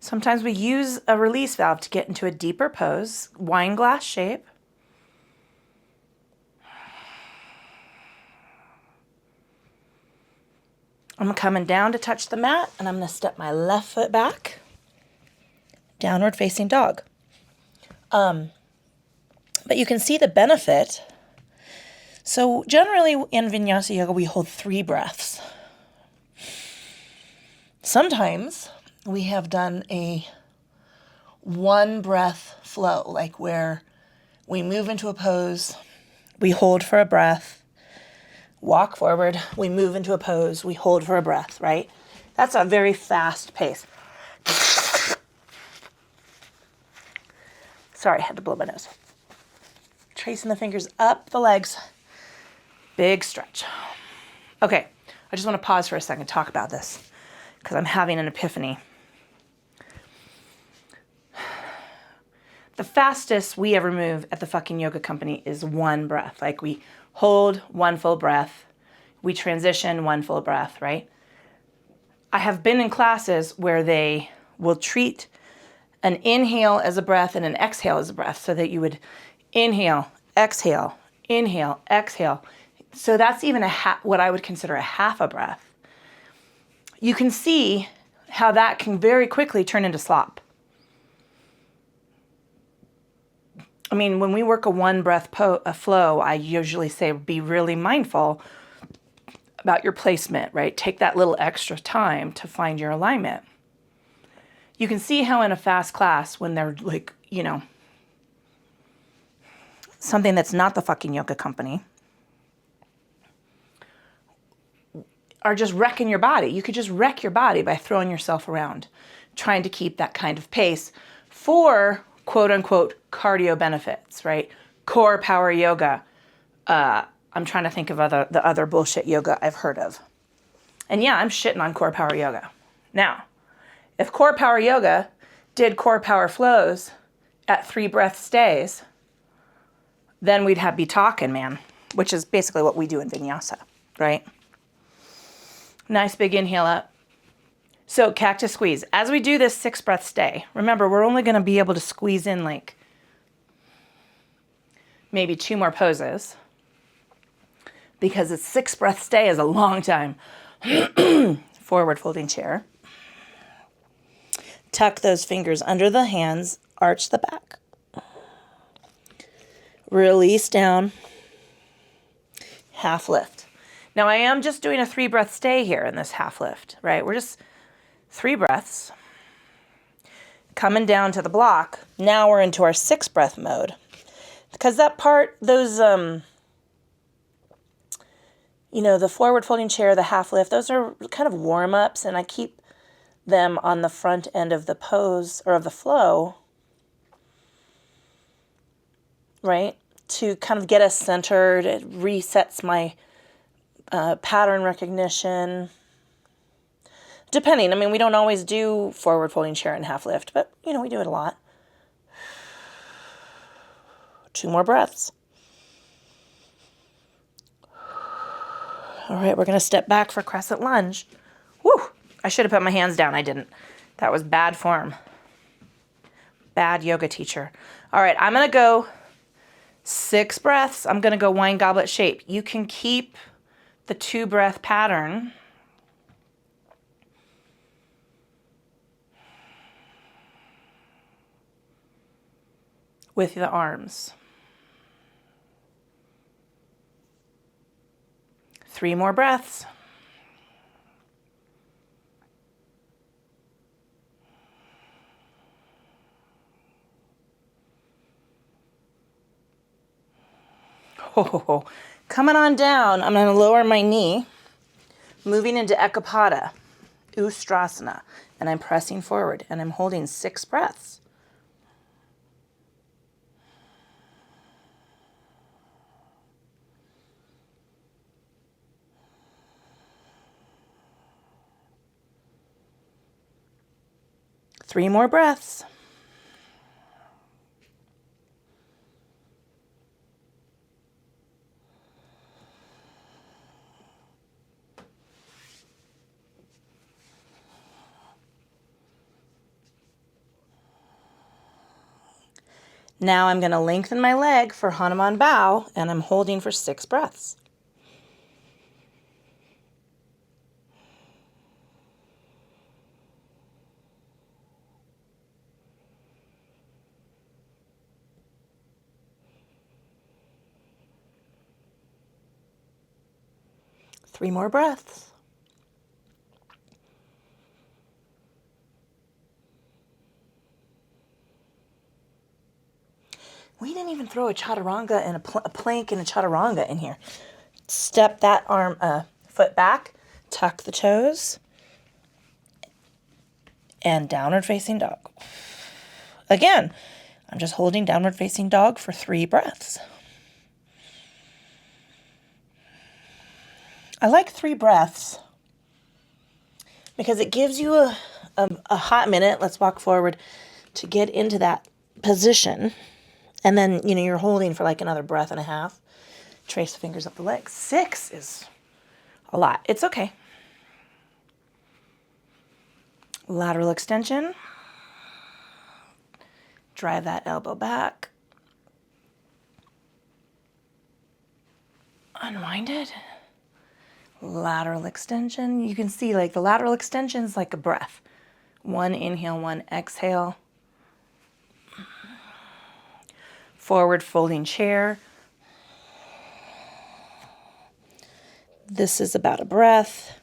S1: Sometimes we use a release valve to get into a deeper pose, wine glass shape. I'm coming down to touch the mat, and I'm going to step my left foot back. Downward facing dog. But you can see the benefit. So generally in Vinyasa yoga, we hold 3 breaths. Sometimes we have done a 1 breath flow, like where we move into a pose, we hold for a breath, walk forward, we move into a pose, we hold for a breath, right? That's a very fast pace. Sorry, I had to blow my nose. Tracing the fingers up the legs. Big stretch. Okay, I just want to pause for a second, talk about this, because I'm having an epiphany. The fastest we ever move at the fucking yoga company is 1 breath. Like we hold 1 full breath. We transition 1 full breath, right? I have been in classes where they will treat an inhale as a breath and an exhale as a breath, so that you would inhale, exhale, inhale, exhale. So that's even what I would consider a half a breath. You can see how that can very quickly turn into slop. I mean, when we work a 1 breath flow, I usually say be really mindful about your placement, right? Take that little extra time to find your alignment. You can see how in a fast class, when they're like, something that's not the fucking yoga company, are just wrecking your body. You could just wreck your body by throwing yourself around, trying to keep that kind of pace for quote unquote cardio benefits, right? Core power yoga. I'm trying to think of the other bullshit yoga I've heard of. And yeah, I'm shitting on core power yoga. Now, if core power yoga did core power flows at 3 breath stays, then we'd be talking, man, which is basically what we do in Vinyasa, right? Nice big inhale up. So cactus squeeze. As we do this 6 breath stay, remember, we're only going to be able to squeeze in like maybe 2 more poses, because a 6 breath stay is a long time. Forward folding chair. Tuck those fingers under the hands, arch the back. Release down. Half lift. Now I am just doing a 3 breath stay here in this half lift, right? We're just 3 breaths. Coming down to the block. Now we're into our 6 breath mode. Because that part, those, the forward folding chair, the half lift, those are kind of warm ups, and I keep them on the front end of the pose or of the flow, right? To kind of get us centered. It resets my pattern recognition. Depending, we don't always do forward folding chair and half lift, but we do it a lot. 2 more breaths. All right, we're going to step back for crescent lunge. Whew, I should have put my hands down. I didn't. That was bad form. Bad yoga teacher. All right, I'm going to go 6 breaths. I'm going to go wine goblet shape. You can keep the 2 breath pattern. With the arms. 3 more breaths. Oh, coming on down, I'm going to lower my knee, moving into Ekapada, Ustrasana, and I'm pressing forward, and I'm holding 6 breaths. Three more breaths. Now I'm going to lengthen my leg for Hanuman bow, and I'm holding for 6 breaths. Three more breaths. We didn't even throw a chaturanga and a plank and a chaturanga in here. Step that foot back, tuck the toes, and downward facing dog. Again, I'm just holding downward facing dog for 3 breaths. I like 3 breaths because it gives you a hot minute, let's walk forward, to get into that position. And then, you're holding for like another breath and a half. Trace the fingers up the legs. 6 is a lot. It's okay. Lateral extension. Drive that elbow back. Unwind it. Lateral extension. You can see like the lateral extension is like a breath. 1 inhale, 1 exhale. Forward folding chair. This is about a breath.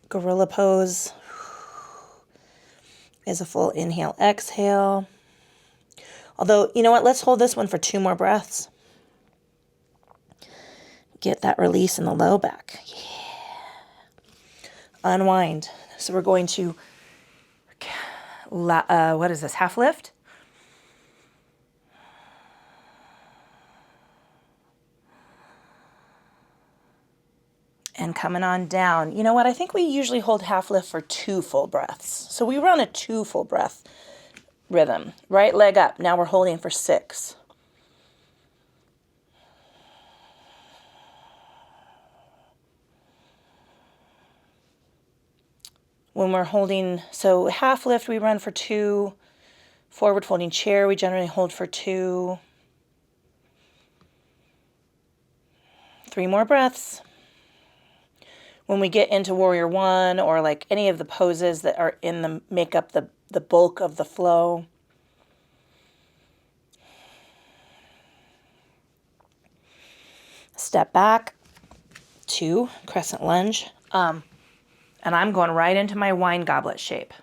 S1: Gorilla pose is a full inhale, exhale. Although, you know what? Let's hold this one for 2 more breaths. Get that release in the low back. Yeah. Unwind. So we're going to, what is this? Half lift? And coming on down. You know what? I think we usually hold half lift for 2 full breaths. So we run a 2 full breath rhythm. Right leg up. Now we're holding for 6. When we're holding, so half lift, we run for 2. Forward folding chair, we generally hold for 2. 3 more breaths. When we get into warrior 1 or like any of the poses that are make up the bulk of the flow. Step back, 2, crescent lunge. And I'm going right into my wine goblet shape.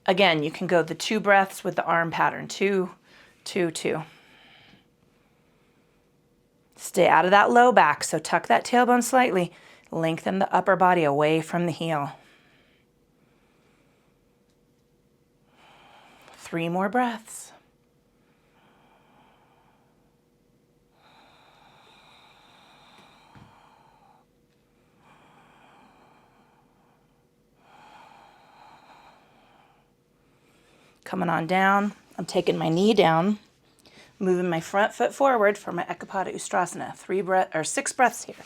S1: Again, you can go the 2 breaths with the arm pattern. 2, 2, 2. Stay out of that low back, so tuck that tailbone slightly. Lengthen the upper body away from the heel. 3 more breaths. Coming on down. I'm taking my knee down. moving my front foot forward for my Ekapada Ustrasana. 6 breaths here.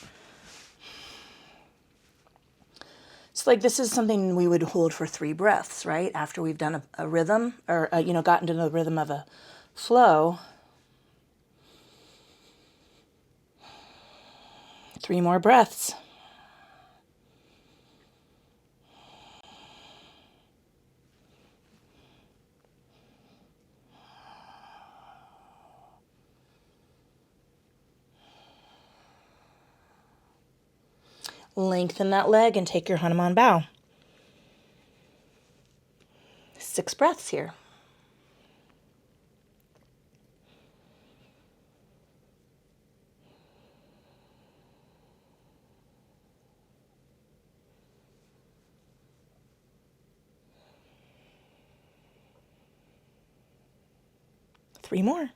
S1: So like this is something we would hold for 3 breaths, right? After we've done a rhythm or, gotten to the rhythm of a flow. 3 more breaths. Lengthen that leg and take your Hanuman bow. 6 breaths here. Three more.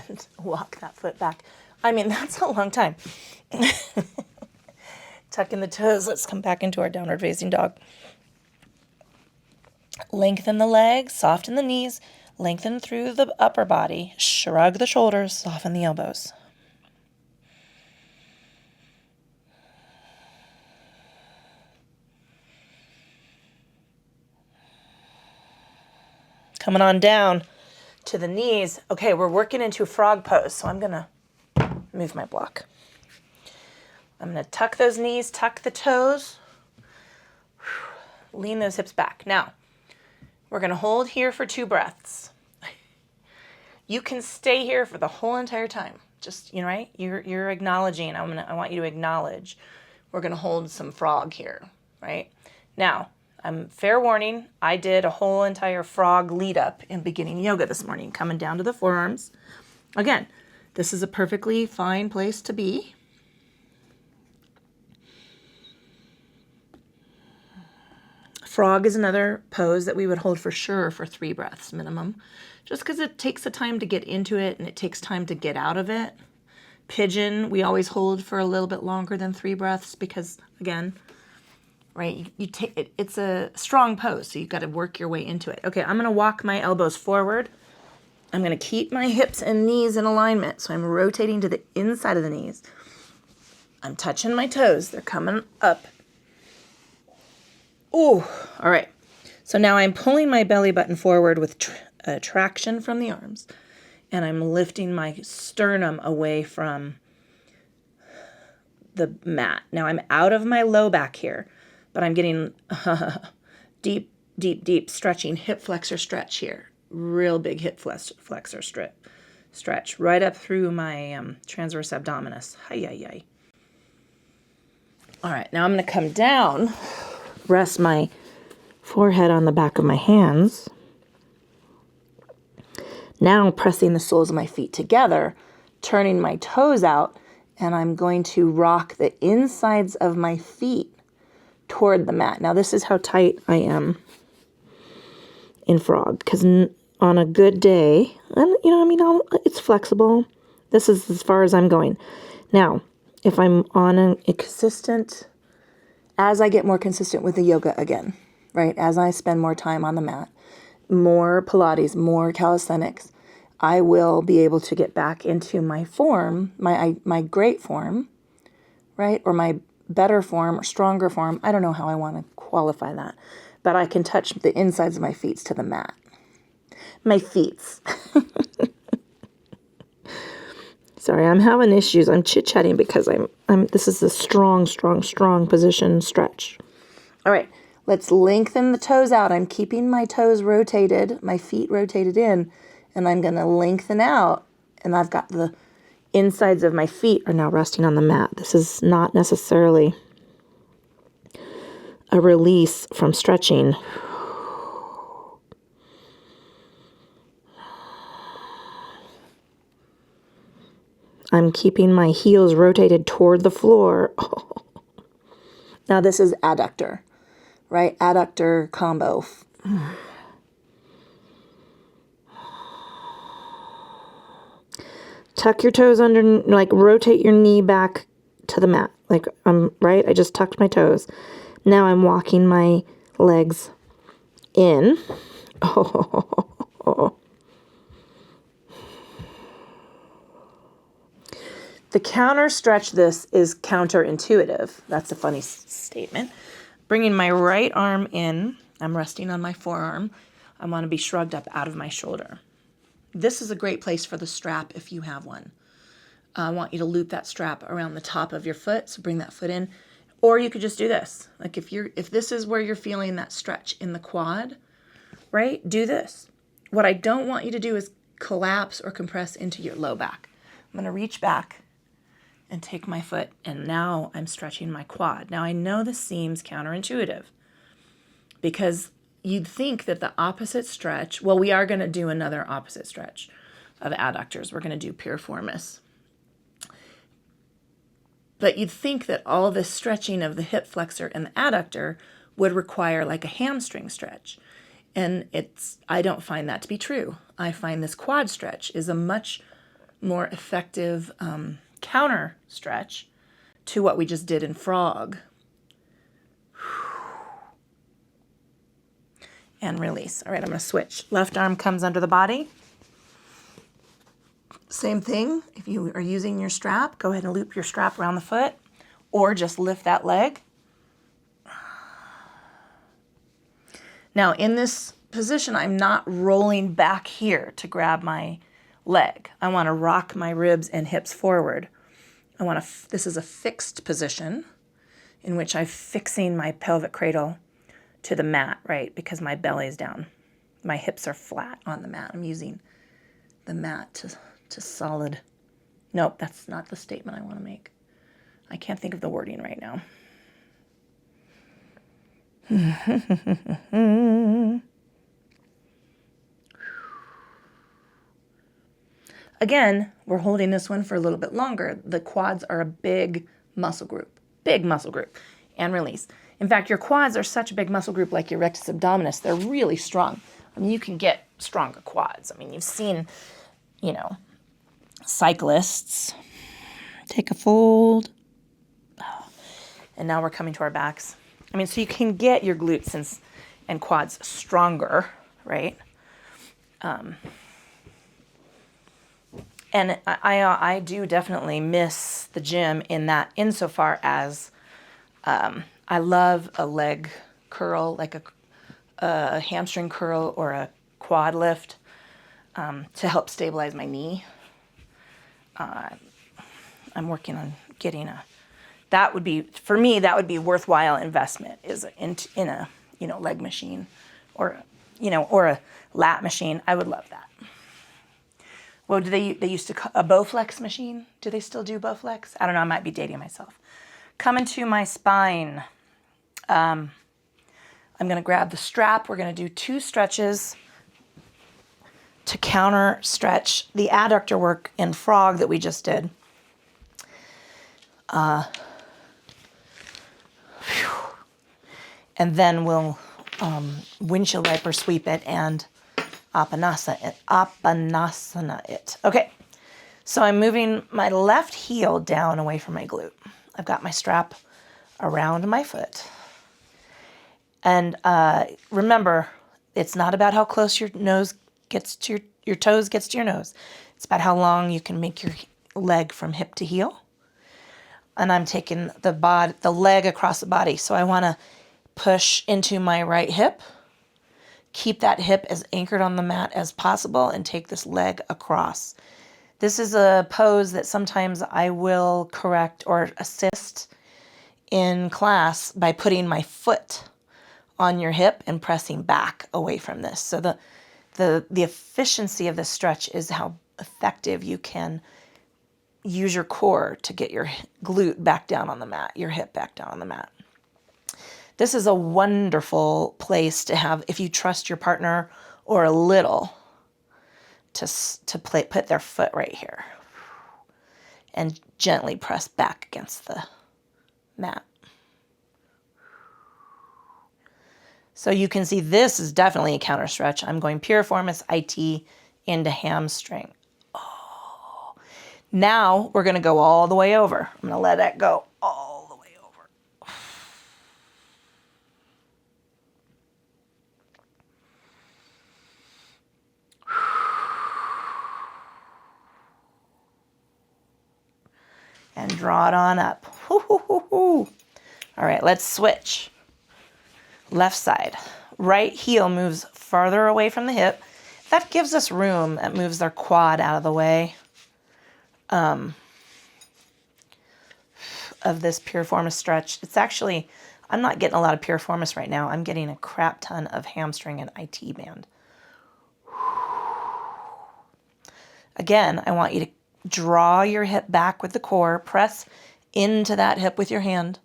S1: And walk that foot back. I mean, that's a long time. Tuck in the toes. Let's come back into our downward facing dog. Lengthen the legs, soften the knees, lengthen through the upper body, shrug the shoulders, soften the elbows. Coming on down to the knees. Okay, we're working into a frog pose, so I'm going to move my block. I'm going to tuck those knees, tuck the toes, lean those hips back. Now, we're going to hold here for 2 breaths. You can stay here for the whole entire time. Just, right? You're acknowledging. I want you to acknowledge. We're going to hold some frog here, right? Now, fair warning, I did a whole entire frog lead up in beginning yoga this morning, coming down to the forearms. Again, this is a perfectly fine place to be. Frog is another pose that we would hold for sure for 3 breaths minimum, just because it takes the time to get into it and it takes time to get out of it. Pigeon, we always hold for a little bit longer than 3 breaths because, again, right, you take it, it's a strong pose, so you've got to work your way into it. Okay, I'm going to walk my elbows forward. I'm going to keep my hips and knees in alignment, so I'm rotating to the inside of the knees. I'm touching my toes. They're coming up. Ooh, all right. So now I'm pulling my belly button forward with traction from the arms, and I'm lifting my sternum away from the mat. Now I'm out of my low back here, but I'm getting deep, deep, deep stretching hip flexor stretch here. Real big hip flexor stretch right up through my transverse abdominis. Hi. All right, now I'm going to come down. Rest my forehead on the back of my hands. Now pressing the soles of my feet together, turning my toes out, and I'm going to rock the insides of my feet toward the mat. Now this is how tight I am in frog, because on a good day, and it's flexible. This is as far as I'm going. Now, if I'm on a consistent, as I get more consistent with the yoga again, right? As I spend more time on the mat, more Pilates, more calisthenics, I will be able to get back into my form, my great form, right? Or my better form or stronger form. I don't know how I want to qualify that, but I can touch the insides of my feet to the mat. My feet. Sorry, I'm having issues. I'm chit-chatting because this is a strong position stretch. All right, let's lengthen the toes out. I'm keeping my toes rotated, my feet rotated in, and I'm going to lengthen out, and I've got the insides of my feet are now resting on the mat. This is not necessarily a release from stretching. I'm keeping my heels rotated toward the floor. Now this is adductor, right? Adductor combo,
S2: Tuck your toes under, like rotate your knee back to the mat. Like right, I just tucked my toes. Now I'm walking my legs in. Oh.
S1: The counter stretch this is counterintuitive. That's a funny statement. Bringing my right arm in, I'm resting on my forearm. I want to be shrugged up out of my shoulder. This is a great place for the strap if you have one. I want you to loop that strap around the top of your foot, so bring that foot in. Or you could just do this. Like if this is where you're feeling that stretch in the quad, right? Do this. What I don't want you to do is collapse or compress into your low back. I'm going to reach back and take my foot, and now I'm stretching my quad. Now I know this seems counterintuitive because you'd think that the opposite stretch, well, we are going to do another opposite stretch of adductors. We're going to do piriformis. But you'd think that all this stretching of the hip flexor and the adductor would require like a hamstring stretch. And I don't find that to be true. I find this quad stretch is a much more effective counter stretch to what we just did in frog. And release. All right, I'm going to switch. Left arm comes under the body. Same thing. If you are using your strap, go ahead and loop your strap around the foot or just lift that leg. Now, in this position, I'm not rolling back here to grab my leg. I want to rock my ribs and hips forward. This is a fixed position in which I'm fixing my pelvic cradle to the mat, right? Because my belly is down. My hips are flat on the mat. I'm using the mat to solid. Nope, that's not the statement I want to make. I can't think of the wording right now. Again, we're holding this one for a little bit longer. The quads are a big muscle group, and release. In fact, your quads are such a big muscle group like your rectus abdominis. They're really strong. I mean, you can get stronger quads. I mean, you've seen, cyclists take a fold. And now we're coming to our backs. I mean, so you can get your glutes and quads stronger, right? And I do definitely miss the gym insofar as I love a leg curl, like a hamstring curl or a quad lift to help stabilize my knee. I'm working on getting that would be worthwhile investment is in a leg machine or a lat machine. I would love that. Well, they used to call a Bowflex machine? Do they still do Bowflex? I don't know. I might be dating myself. Coming to my spine. I'm going to grab the strap. We're going to do 2 stretches to counter stretch the adductor work in frog that we just did. And then we'll windshield wiper sweep it and Apanasana it. Okay, so I'm moving my left heel down away from my glute. I've got my strap around my foot. And remember, it's not about how close your nose gets to your toes gets to your nose. It's about how long you can make your leg from hip to heel. And I'm taking the leg across the body. So I want to push into my right hip. Keep that hip as anchored on the mat as possible and take this leg across. This is a pose that sometimes I will correct or assist in class by putting my foot on your hip and pressing back away from this. So the efficiency of this stretch is how effective you can use your core to get your glute back down on the mat, your hip back down on the mat. This is a wonderful place to have if you trust your partner or a little to put their foot right here and gently press back against the mat. So you can see this is definitely a counter stretch. I'm going piriformis IT into hamstring. Oh. Now we're going to go all the way over. I'm going to let it go all the way over. And draw it on up. All right, let's switch. Left side. Right heel moves farther away from the hip. That gives us room. That moves our quad out of the way of this piriformis stretch. It's actually, I'm not getting a lot of piriformis right now. I'm getting a crap ton of hamstring and IT band. Again, I want you to draw your hip back with the core. Press into that hip with your hand.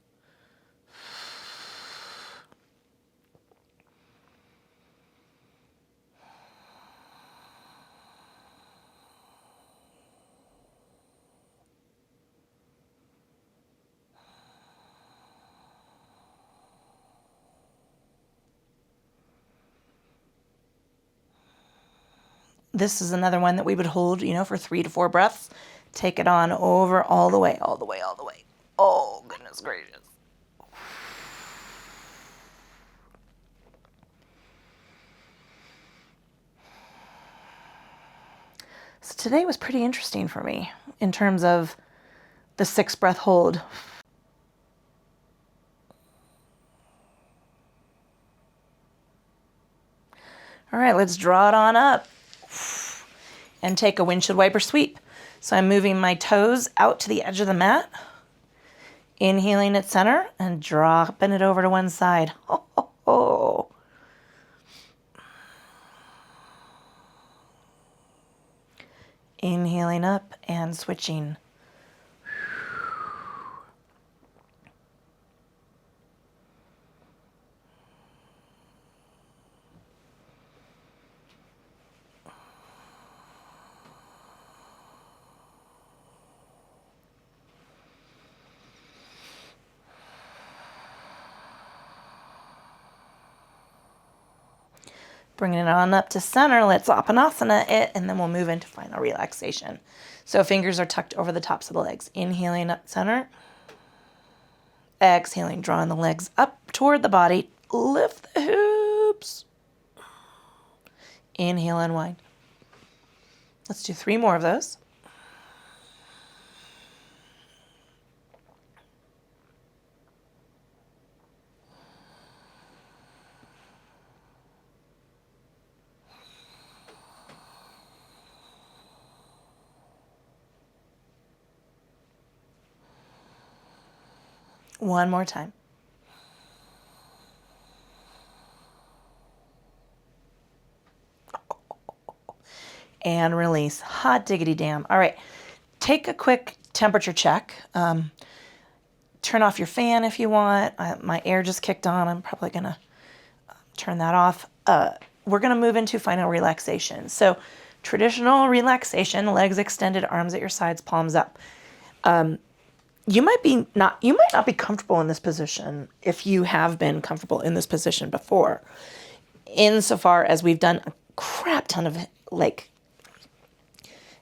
S1: This is another one that we would hold, for 3 to 4 breaths. Take it on over all the way, all the way, all the way. Oh, goodness gracious. So today was pretty interesting for me in terms of the 6 breath hold. All right, let's draw it on up and take a windshield wiper sweep. So I'm moving my toes out to the edge of the mat, inhaling at center and dropping it over to one side. Oh, oh, oh. Inhaling up and switching. Bringing it on up to center, let's Apanasana it, and then we'll move into final relaxation. So fingers are tucked over the tops of the legs. Inhaling up center. Exhaling, drawing the legs up toward the body. Lift the hips. Inhale, unwind. Let's do 3 more of those. One more time. And release. Hot diggity damn. All right. Take a quick temperature check. Turn off your fan if you want. My air just kicked on. I'm probably going to turn that off. We're going to move into final relaxation. So traditional relaxation, legs extended, arms at your sides, palms up. You might not be comfortable in this position if you have been comfortable in this position before, insofar as we've done a crap ton of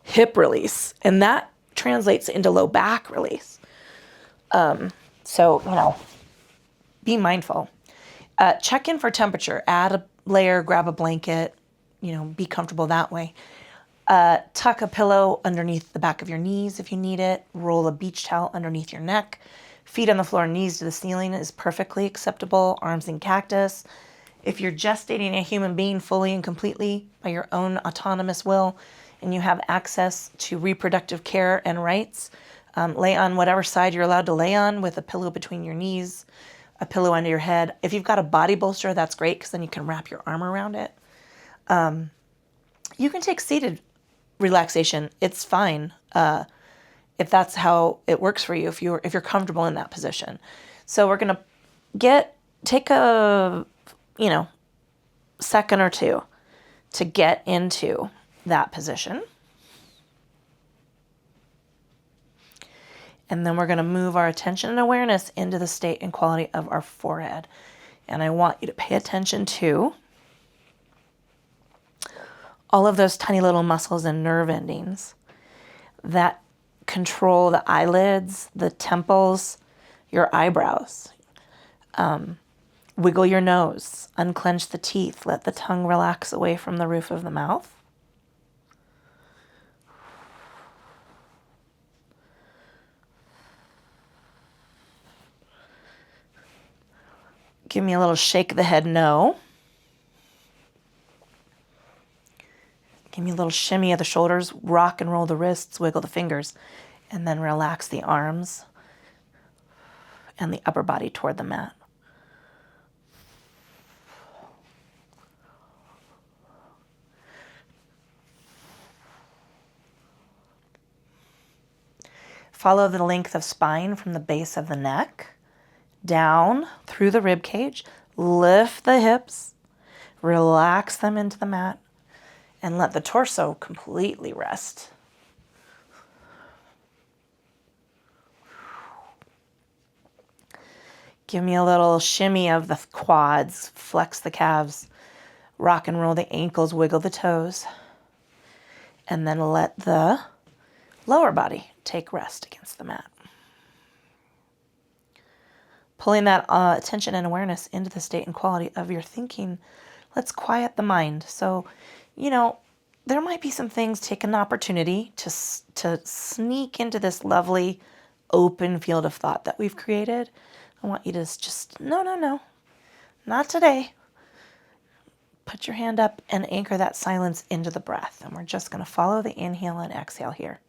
S1: hip release, and that translates into low back release. So be mindful. Check in for temperature. Add a layer, grab a blanket, be comfortable that way. Tuck a pillow underneath the back of your knees if you need it. Roll a beach towel underneath your neck. Feet on the floor, knees to the ceiling is perfectly acceptable. Arms in cactus. If you're gestating a human being fully and completely by your own autonomous will, and you have access to reproductive care and rights, lay on whatever side you're allowed to lay on with a pillow between your knees, a pillow under your head. If you've got a body bolster, that's great because then you can wrap your arm around it. You can take seated relaxation. It's fine if that's how it works for you, if you're comfortable in that position. So we're going to take a second or two to get into that position. And then we're going to move our attention and awareness into the state and quality of our forehead. And I want you to pay attention to all of those tiny little muscles and nerve endings that control the eyelids, the temples, your eyebrows. Wiggle your nose, unclench the teeth, let the tongue relax away from the roof of the mouth. Give me a little shake of the head, no. Give me a little shimmy of the shoulders, rock and roll the wrists, wiggle the fingers, and then relax the arms and the upper body toward the mat. Follow the length of spine from the base of the neck down through the rib cage. Lift the hips, relax them into the mat, and let the torso completely rest. Give me a little shimmy of the quads, flex the calves, rock and roll the ankles, wiggle the toes, and then let the lower body take rest against the mat. Pulling that attention and awareness into the state and quality of your thinking, let's quiet the mind. So, there might be some things, take an opportunity to sneak into this lovely open field of thought that we've created. I want you to just, no, not today. Put your hand up and anchor that silence into the breath. And we're just going to follow the inhale and exhale here.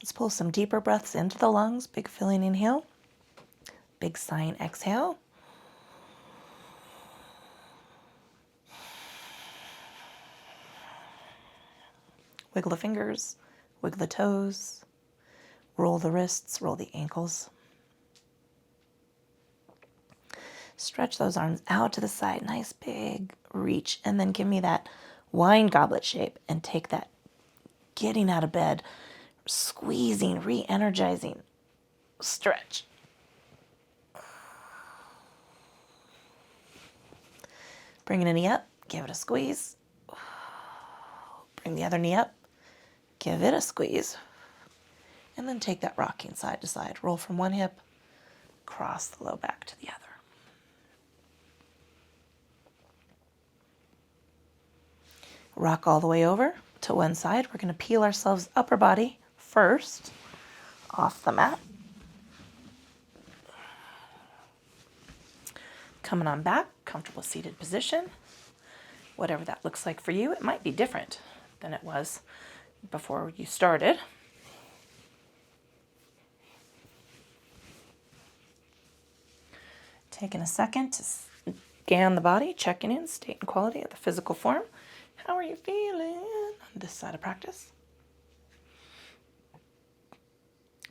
S1: Let's pull some deeper breaths into the lungs. Big filling inhale. Big sighing exhale. Wiggle the fingers, wiggle the toes, roll the wrists, roll the ankles. Stretch those arms out to the side, nice big reach, and then give me that wine goblet shape and take that getting out of bed, squeezing, re-energizing, stretch. Bring a knee up, give it a squeeze. Bring the other knee up, give it a squeeze. And then take that rocking side to side. Roll from one hip, cross the low back to the other. Rock all the way over to one side. We're going to peel ourselves upper body first off the mat. Coming on back, comfortable seated position. Whatever that looks like for you, it might be different than it was before you started. Taking a second to scan the body, checking in, state and quality of the physical form. How are you feeling on this side of practice?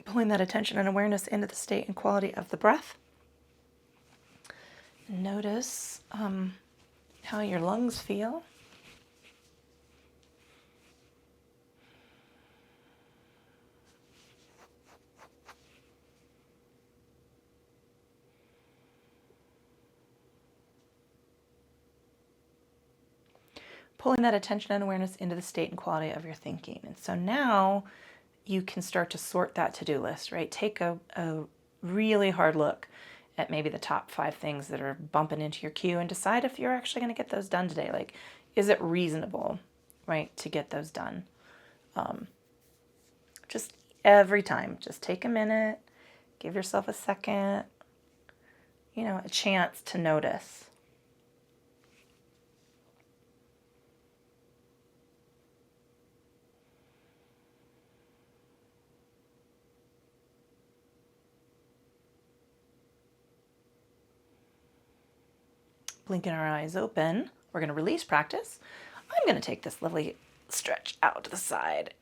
S1: Pulling that attention and awareness into the state and quality of the breath. Notice how your lungs feel. Pulling that attention and awareness into the state and quality of your thinking. And so now you can start to sort that to-do list, right? Take a really hard look at maybe the top 5 things that are bumping into your queue and decide if you're actually going to get those done today. Like, is it reasonable, right, to get those done? Just every time, just take a minute, give yourself a second, a chance to notice. Blinking our eyes open, we're going to release practice. I'm going to take this lovely stretch out to the side.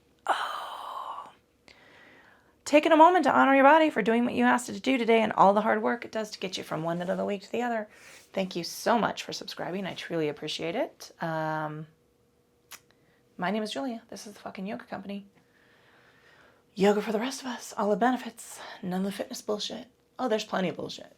S1: Taking a moment to honor your body for doing what you asked it to do today and all the hard work it does to get you from one end of the week to the other. Thank you so much for subscribing. I truly appreciate it. My name is Julia. This is the fucking yoga company. Yoga for the rest of us. All the benefits. None of the fitness bullshit. Oh, there's plenty of bullshit.